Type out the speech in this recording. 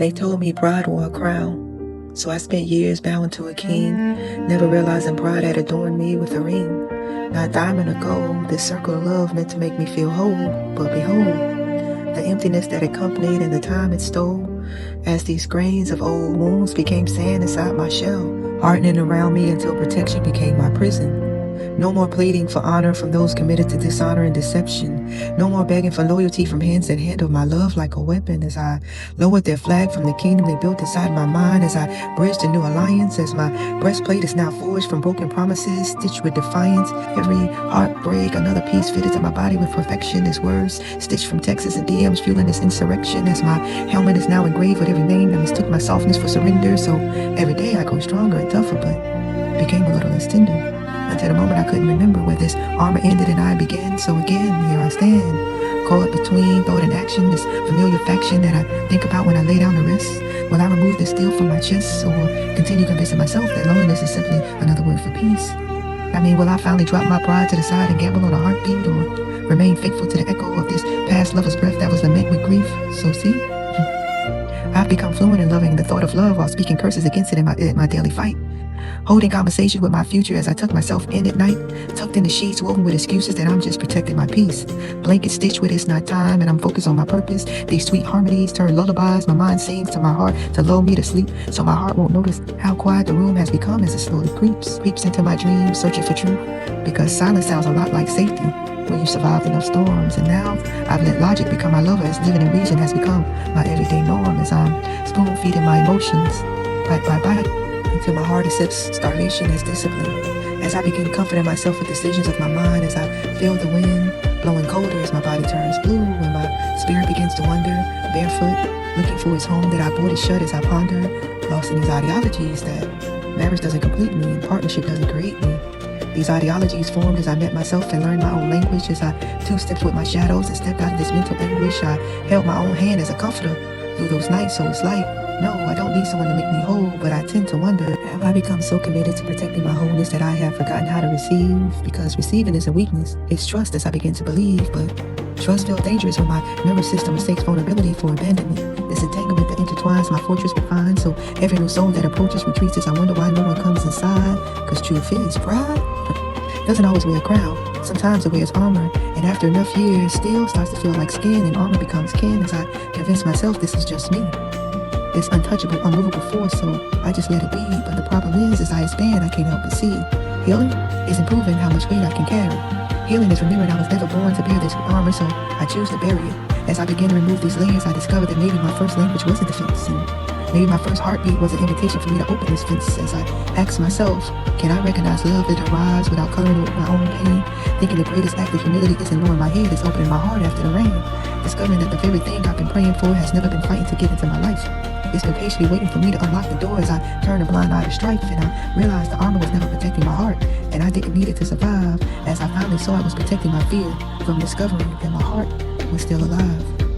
They told me pride wore a crown, so I spent years bowing to a king, never realizing pride had adorned me with a ring. Not diamond or gold, this circle of love meant to make me feel whole, but behold, the emptiness that accompanied and the time it stole, as these grains of old wounds became sand inside my shell, hardening around me until protection became my prison. No more pleading for honor from those committed to dishonor and deception. No more begging for loyalty from hands that handle my love like a weapon. As I lowered their flag from the kingdom they built inside my mind, as I bridged a new alliance, as my breastplate is now forged from broken promises, stitched with defiance. Every heartbreak, another piece fitted to my body with perfection, as words stitched from texts and DMs fueling this insurrection. As my helmet is now engraved with every name that mistook my softness for surrender. So every day I grow stronger and tougher, but became a little less tender. Until the moment I couldn't remember where this armor ended and I began. So again, here I stand, caught between thought and action, this familiar faction that I think about when I lay down to rest. Will I remove the steel from my chest, or continue convincing myself that loneliness is simply another word for peace? I mean, will I finally drop my pride to the side and gamble on a heartbeat, or remain faithful to the echo of this past lover's breath that was lament with grief? So see, I've become fluent in loving the thought of love while speaking curses against it in my daily fight. Holding conversation with my future as I tuck myself in at night, tucked in the sheets woven with excuses that I'm just protecting my peace. Blanket stitched with it's not time and I'm focused on my purpose. These sweet harmonies turn lullabies my mind sings to my heart to lull me to sleep, so my heart won't notice how quiet the room has become as it slowly creeps into my dreams, searching for truth. Because silence sounds a lot like safety when you survived enough storms. And now I've let logic become my lover, as living in reason has become my everyday norm, as I'm spoon feeding my emotions bite by bite until my heart accepts starvation as discipline. As I begin comforting myself with decisions of my mind, as I feel the wind blowing colder as my body turns blue, when my spirit begins to wander, barefoot, looking for its home that I boarded shut as I ponder, lost in these ideologies that marriage doesn't complete me and partnership doesn't create me. These ideologies formed as I met myself and learned my own language, as I two-stepped with my shadows and stepped out of this mental anguish. I held my own hand as a comforter through those nights, so it's like, no, I don't need someone to make me whole, but I tend to wonder, have I become so committed to protecting my wholeness that I have forgotten how to receive? Because receiving is a weakness. It's trust as I begin to believe, but trust feels dangerous when my nervous system mistakes vulnerability for abandonment. This entanglement that intertwines my fortress with mine, so every new soul that approaches retreats as I wonder why no one comes inside. Because truth is, pride doesn't always wear a crown. Sometimes it wears armor, and after enough years, steel starts to feel like skin, and armor becomes kin as I convince myself this is just me. This untouchable, unmovable force, so I just let it be. But the problem is, as I expand, I can't help but see. Healing is improving how much weight I can carry. Healing is remembering I was never born to bear this armor, so I choose to bury it. As I begin to remove these layers, I discovered that maybe my first language wasn't defense, and maybe my first heartbeat was an invitation for me to open this fence. As I ask myself, can I recognize love that arrives without coloring it with my own pain? Thinking the greatest act of humility isn't knowing my head, it's opening my heart after the rain. Discovering that the very thing I've been praying for has never been fighting to get into my life. It's been patiently waiting for me to unlock the door as I turn a blind eye to strife, and I realized the armor was never protecting my heart, and I didn't need it to survive, as I finally saw it was protecting my fear from discovering that my heart was still alive.